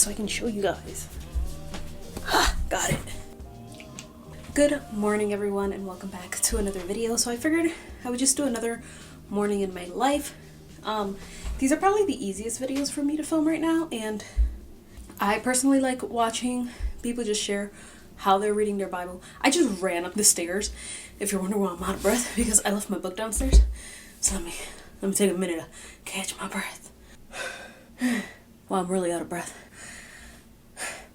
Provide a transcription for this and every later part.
so I can show you guys. Got it. Good morning, everyone, and welcome back to another video. So I figured I would just do another morning in my life. These are probably the easiest videos for me to film right now, and I personally like watching people just share how they're reading their Bible. I just ran up the stairs, if you're wondering why I'm out of breath, because I left my book downstairs. So let me take a minute to catch my breath. Well, I'm really out of breath.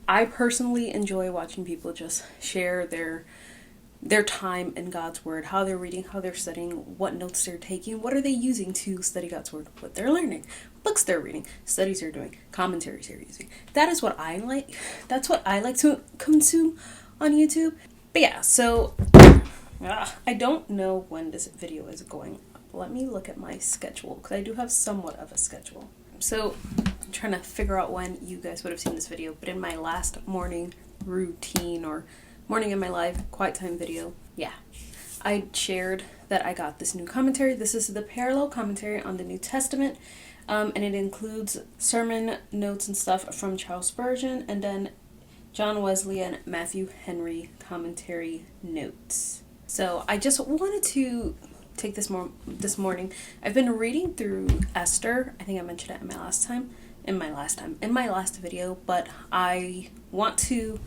I personally enjoy watching people just share their time in God's Word, how they're reading, how they're studying, what notes they're taking, what are they using to study God's Word, what they're learning, books they're reading, studies they're doing, commentaries they're using. That is what I like. That's what I like to consume on YouTube. But yeah, so I don't know when this video is going up. Let me look at my schedule, because I do have somewhat of a schedule. So I'm trying to figure out when you guys would have seen this video, but in my last morning routine or morning in my life quiet time video, I shared that I got this new commentary. This is the parallel commentary on the New Testament, and it includes sermon notes and stuff from Charles Spurgeon, and then John Wesley and Matthew Henry commentary notes. So I just wanted to take this morning. I've been reading through Esther. I think I mentioned it in my last video, but I want to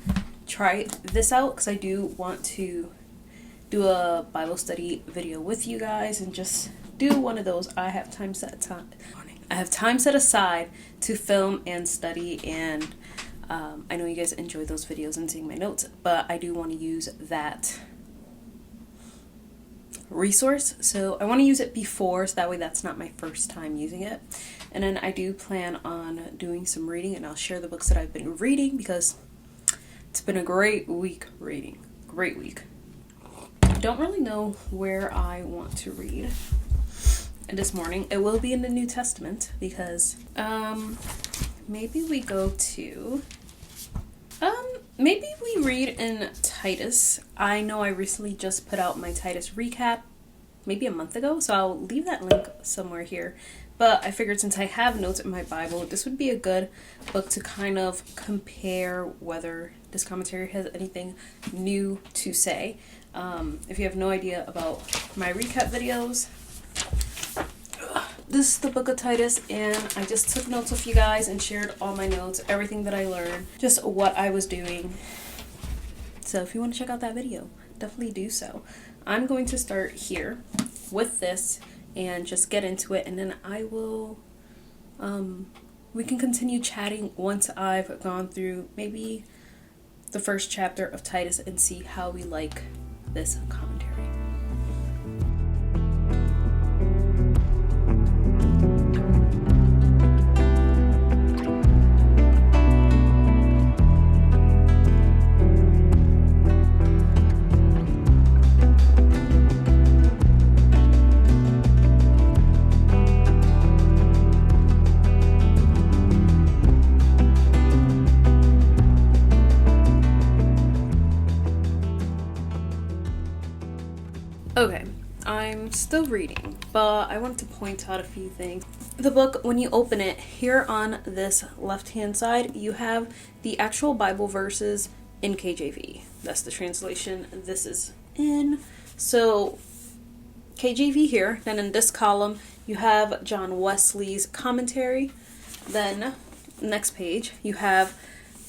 try this out because I do want to do a Bible study video with you guys and just do one of those. I have time set aside to film and study, and I know you guys enjoy those videos and seeing my notes, but I do want to use that resource, so I want to use it before, so that way that's not my first time using it. And then I do plan on doing some reading, and I'll share the books that I've been reading because it's been a great week reading. Great week. I don't really know where I want to read this morning. It will be in the New Testament because maybe we go to maybe we read in Titus. I know I recently just put out my Titus recap maybe a month ago, so I'll leave that link somewhere here. But I figured since I have notes in my Bible, this would be a good book to kind of compare whether this commentary has anything new to say. If you have no idea about my recap videos, this is the book of Titus, and I just took notes with you guys and shared all my notes, everything that I learned, just what I was doing. So if you want to check out that video, definitely do so. I'm going to start here with this and just get into it, and then I will, we can continue chatting once I've gone through maybe the first chapter of Titus and see how we like this commentary. Okay, I'm still reading, but I wanted to point out a few things. The book, when you open it, here on this left-hand side, you have the actual Bible verses in KJV. That's the translation this is in. So, KJV here, then in this column, you have John Wesley's commentary. Then, next page, you have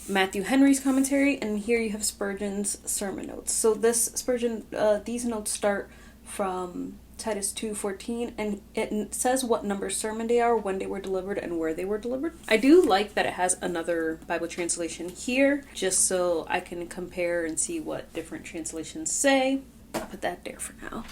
Matthew Henry's commentary, and here you have Spurgeon's sermon notes. So these notes start from Titus 2:14, and it says what number sermon they are, when they were delivered, and where they were delivered. I do like that it has another Bible translation here, just so I can compare and see what different translations say. I'll put that there for now.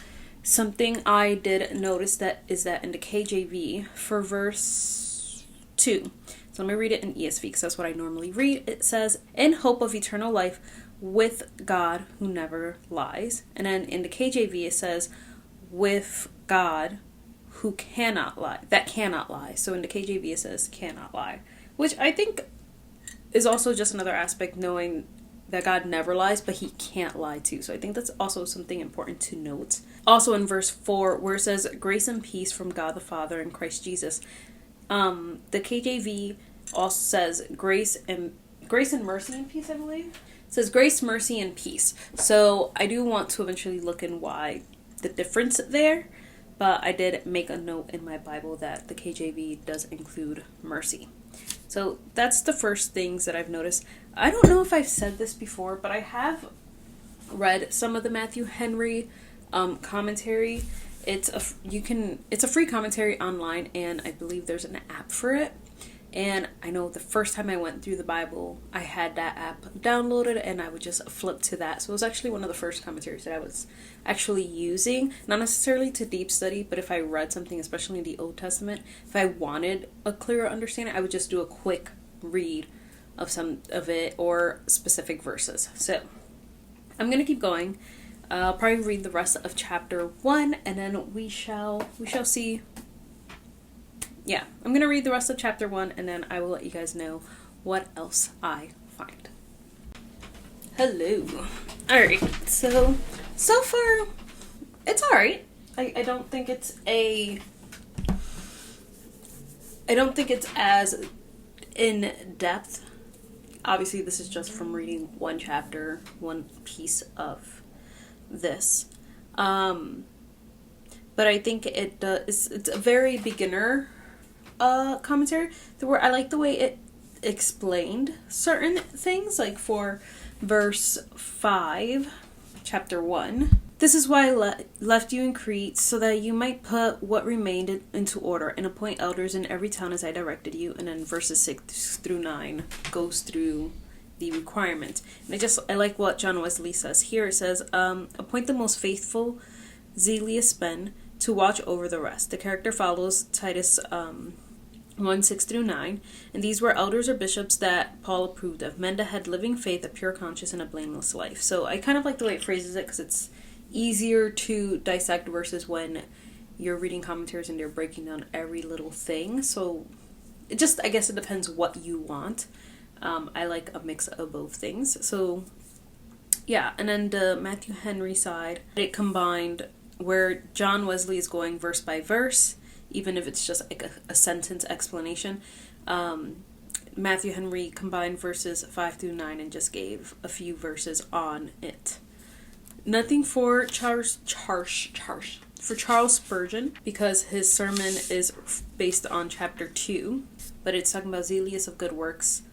Something I did notice is that in the KJV, for verse 2, so let me read it in ESV because that's what I normally read. It says, "In hope of eternal life with God who never lies." And then in the KJV it says, "with God who cannot lie." That cannot lie. So in the KJV it says cannot lie, which I think is also just another aspect, knowing that God never lies, but he can't lie too. So I think that's also something important to note. Also in verse 4, where it says, "Grace and peace from God the Father and Christ Jesus." The KJV also says grace and mercy and peace, I believe. It says grace, mercy, and peace. So I do want to eventually look in why the difference there, but I did make a note in my Bible that the KJV does include mercy. So that's the first things that I've noticed. I don't know if I've said this before, but I have read some of the Matthew Henry commentary. It's a free commentary online, and I believe there's an app for it. And I know the first time I went through the Bible, I had that app downloaded and I would just flip to that. So it was actually one of the first commentaries that I was actually using, not necessarily to deep study, but if I read something, especially in the Old Testament, if I wanted a clearer understanding, I would just do a quick read of some of it or specific verses. So I'm going to keep going. I'll probably read the rest of chapter 1 and then we shall see. Yeah, I'm going to read the rest of chapter 1 and then I will let you guys know what else I find. Hello. Alright, so far, it's alright. I don't think it's as in depth. Obviously, this is just from reading one chapter, one piece of this. But I think it's a very beginner commentary. Where I like the way it explained certain things, like for verse 5, chapter 1. This is why I left you in Crete, so that you might put what remained into order and appoint elders in every town as I directed you. And then verses 6 through 9 goes through the requirement. And I like what John Wesley says here. It says, appoint the most faithful, zealous men to watch over the rest. The character follows Titus 1, 6 through 9. And these were elders or bishops that Paul approved of, men that had living faith, a pure conscience, and a blameless life. So I kind of like the way it phrases it because it's easier to dissect verses when you're reading commentaries and they're breaking down every little thing. So I guess it depends what you want. I like a mix of both things. So yeah, and then the Matthew Henry side, it combined where John Wesley is going verse by verse, even if it's just like a sentence explanation. Matthew Henry combined verses 5 through 9 and just gave a few verses on it. Nothing for Charles Spurgeon, because his sermon is based on chapter 2, but it's talking about zealous of good works.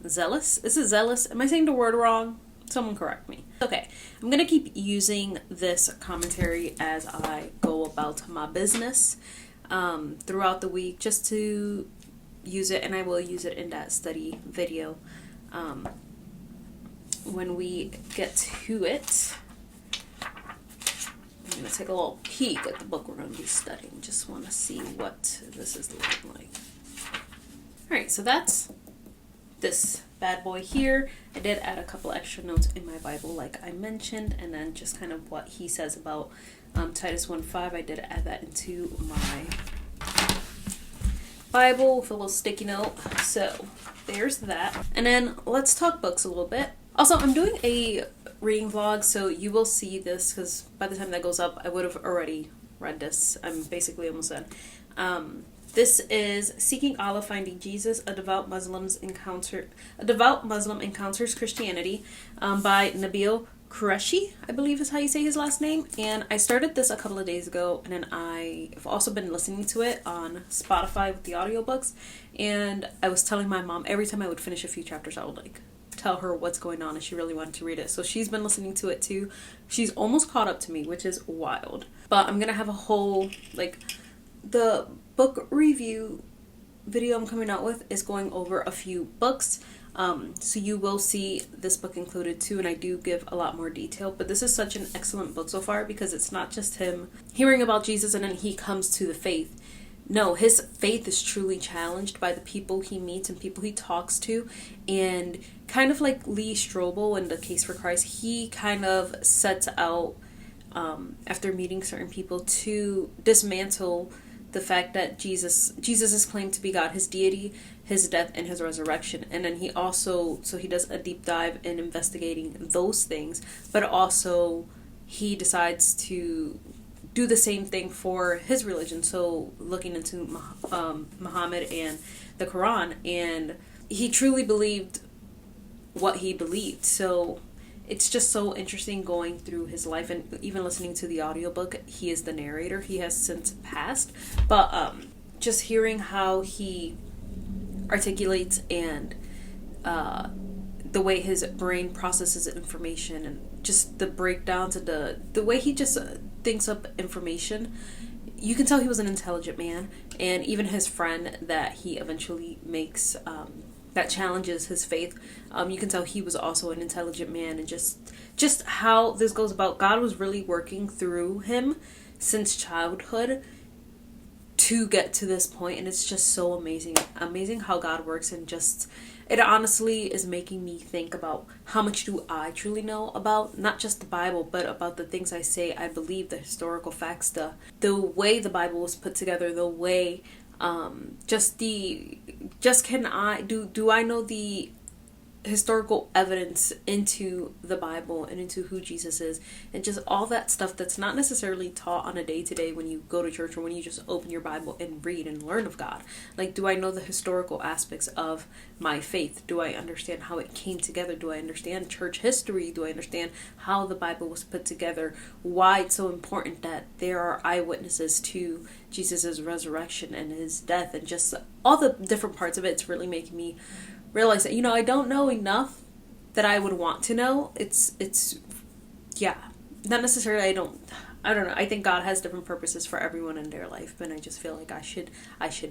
Zealous? Is it zealous? Am I saying the word wrong? Someone correct me. Okay, I'm gonna keep using this commentary as I go about my business throughout the week, just to use it, and I will use it in that study video when we get to it. I'm going to take a little peek at the book we're going to be studying. Just want to see what this is looking like. Alright, so that's this bad boy here. I did add a couple extra notes in my Bible like I mentioned, and then just kind of what he says about Titus 1:5. I did add that into my Bible with a little sticky note. So there's that. And then let's talk books a little bit. Also, I'm doing a reading vlog, so you will see this because by the time that goes up, I would have already read this. I'm basically almost done. This is Seeking Allah, Finding Jesus: A Devout Muslim Encounters Christianity by Nabil Qureshi, I believe is how you say his last name. And I started this a couple of days ago, and then I've also been listening to it on Spotify with the audiobooks. And I was telling my mom every time I would finish a few chapters, I would tell her what's going on, and she really wanted to read it. So she's been listening to it too. She's almost caught up to me, which is wild. But I'm gonna have a whole the book review video I'm coming out with is going over a few books. So you will see this book included too, and I do give a lot more detail. But this is such an excellent book so far because it's not just him hearing about Jesus and then he comes to the faith. No, his faith is truly challenged by the people he meets and people he talks to. And kind of like Lee Strobel in The Case for Christ, he kind of sets out, after meeting certain people, to dismantle the fact that Jesus is claimed to be God, his deity, his death, and his resurrection. And then he does a deep dive in investigating those things, but also he decides to do the same thing for his religion. So looking into Muhammad and the Quran, and he truly believed what he believed. So it's just so interesting going through his life, and even listening to the audiobook. He is the narrator. He has since passed, but just hearing how he articulates and the way his brain processes information, and just the breakdowns and the way he just thinks up information, you can tell he was an intelligent man. And even his friend that he eventually makes that challenges his faith, you can tell he was also an intelligent man. And just how this goes about, God was really working through him since childhood to get to this point. And it's just so amazing how God works. And just, it honestly is making me think about how much do I truly know about not just the Bible, but about the things I say I believe, the historical facts, the way the Bible was put together, the way do I know the historical evidence into the Bible and into who Jesus is, and just all that stuff that's not necessarily taught on a day-to-day when you go to church or when you just open your Bible and read and learn of God. Like, do I know the historical aspects of my faith? Do I understand how it came together? Do I understand church history? Do I understand how the Bible was put together? Why it's so important that there are eyewitnesses to Jesus's resurrection and his death, and just all the different parts of it. It's really making me realize that, I don't know enough that I would want to know. It's not necessarily, I don't know. I think God has different purposes for everyone in their life, but I just feel like I should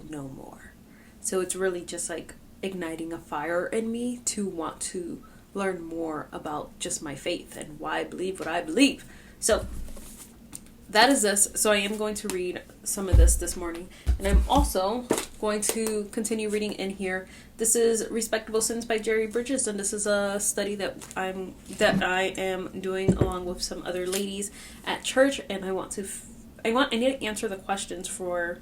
know more. So it's really just like igniting a fire in me to want to learn more about just my faith and why I believe what I believe. So that is this. So I am going to read some of this morning, and I'm also going to continue reading in here. This is Respectable Sins by Jerry Bridges, and this is a study that I am doing along with some other ladies at church, and I need to answer the questions for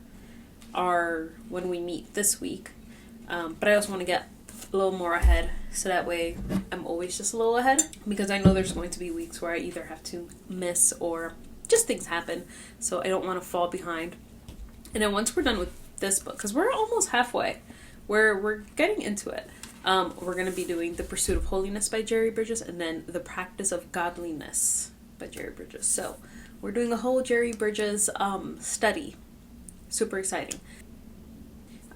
when we meet this week. But I also want to get a little more ahead, so that way I'm always just a little ahead, because I know there's going to be weeks where I either have to miss or just things happen, so I don't want to fall behind. And then once we're done with this book, because we're almost halfway, we're getting into it, we're going to be doing The Pursuit of Holiness by Jerry Bridges, and then The Practice of Godliness by Jerry Bridges. So we're doing a whole Jerry Bridges study. Super exciting.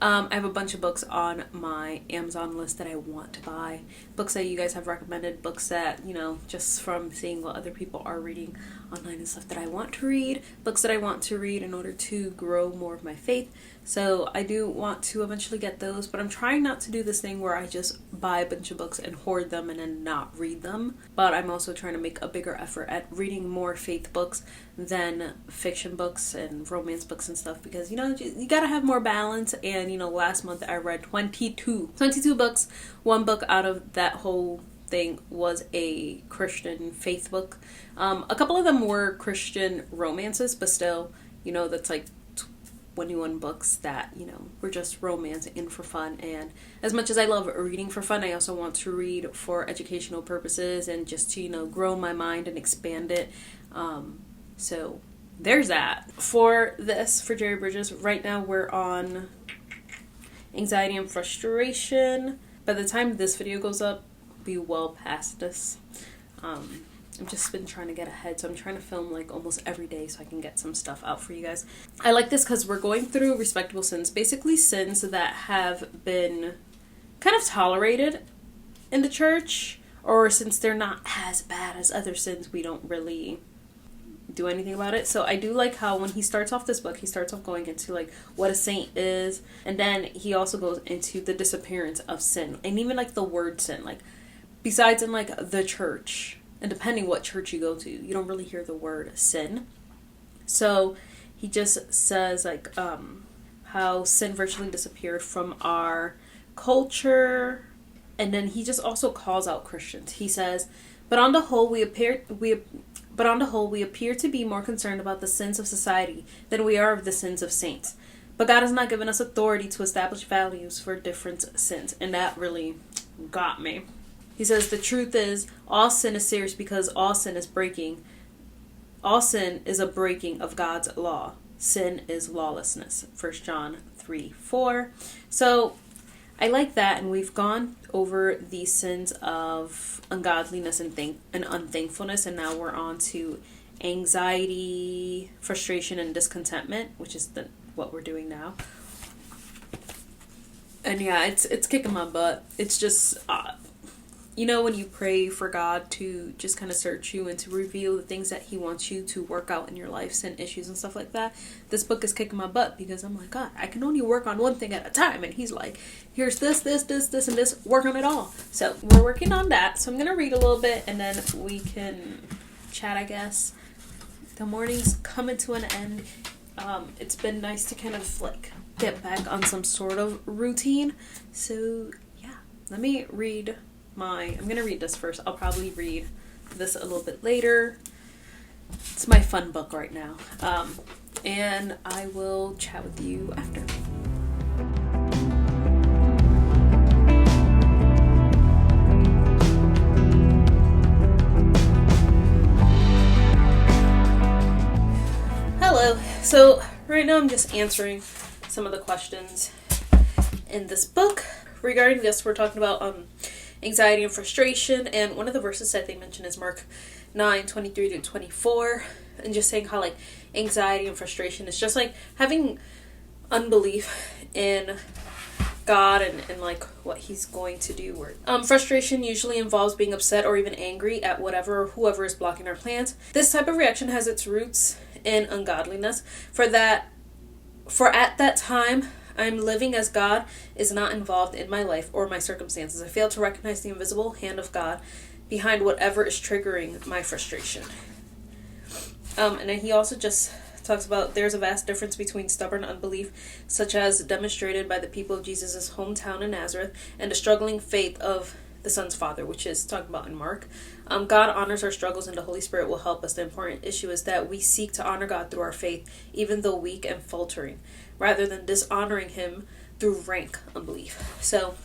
I have a bunch of books on my Amazon list that I want to buy. Books that you guys have recommended, books that, just from seeing what other people are reading online and stuff that I want to read, books that I want to read in order to grow more of my faith. So I do want to eventually get those, but I'm trying not to do this thing where I just buy a bunch of books and hoard them and then not read them. But I'm also trying to make a bigger effort at reading more faith books than fiction books and romance books and stuff, because, you gotta have more balance. And, last month I read 22 books. One book out of that whole thing was a Christian faith book. A couple of them were Christian romances, but still, that's like 21 books that, were just romance and for fun. And as much as I love reading for fun, I also want to read for educational purposes and just to, grow my mind and expand it. So there's that. For Jerry Bridges, right now we're on Anxiety and Frustration. By the time this video goes up, be well past this. I've just been trying to get ahead, so I'm trying to film like almost every day so I can get some stuff out for you guys. I like this because we're going through respectable sins, basically sins that have been kind of tolerated in the church, or since they're not as bad as other sins, we don't really do anything about it. So I do like how when he starts off this book, he starts off going into like what a saint is, and then he also goes into the disappearance of sin, and even like the word sin, like besides in like the church, and depending what church you go to, you don't really hear the word sin. So he just says like how sin virtually disappeared from our culture, and then he just also calls out Christians. He says, but on the whole we appear to be more concerned about the sins of society than we are of the sins of saints. But God has not given us authority to establish values for different sins. And that really got me. He says, the truth is, all sin is serious because all sin is breaking All sin is a breaking of God's law. Sin is lawlessness. 1 John 3:4. So I like that, and we've gone over the sins of ungodliness and unthankfulness, and now we're on to anxiety, frustration, and discontentment, which is what we're doing now. And yeah, it's kicking my butt. It's just, when you pray for God to just kind of search you and to reveal the things that he wants you to work out in your life, sin issues and stuff like that, this book is kicking my butt, because I'm like, God, I can only work on one thing at a time. And he's like, here's this, and this, work on it all. So we're working on that. So I'm going to read a little bit, and then we can chat, I guess. The morning's coming to an end. It's been nice to kind of get back on some sort of routine. So yeah, let me read I'm going to read this first. I'll probably read this a little bit later. It's my fun book right now. And I will chat with you after. Hello. So right now I'm just answering some of the questions in this book. Regarding this, we're talking about anxiety and frustration, and one of the verses that they mention is Mark 9:23-24, and just saying how anxiety and frustration is just having unbelief in God and what he's going to do. Frustration usually involves being upset or even angry at whatever or whoever is blocking our plans. This type of reaction has its roots in ungodliness. For at that time I'm living as God is not involved in my life or my circumstances. I fail to recognize the invisible hand of God behind whatever is triggering my frustration. And then he also just talks about there's a vast difference between stubborn unbelief, such as demonstrated by the people of Jesus' hometown in Nazareth, and the struggling faith of the Son's Father, which is talked about in Mark. God honors our struggles, and the Holy Spirit will help us. The important issue is that we seek to honor God through our faith, even though weak and faltering, rather than dishonoring him through rank unbelief. So,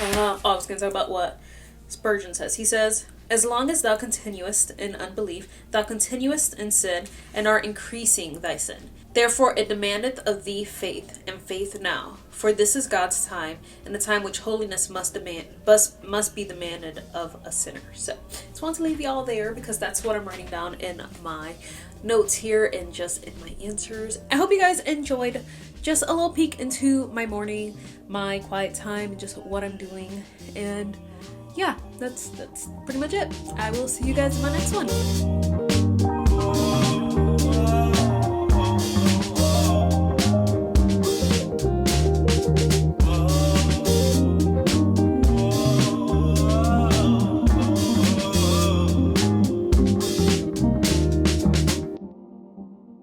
I was going to talk about what Spurgeon says. He says, as long as thou continuest in unbelief, thou continuest in sin, and art increasing thy sin. Therefore it demandeth of thee faith, and faith now. For this is God's time, and the time which holiness must be demanded of a sinner. So, just want to leave you all there, because that's what I'm writing down in my notes here and just in my answers. I hope you guys enjoyed just a little peek into my morning, my quiet time, and just what I'm doing. And yeah, that's pretty much it. I will see you guys in my next one.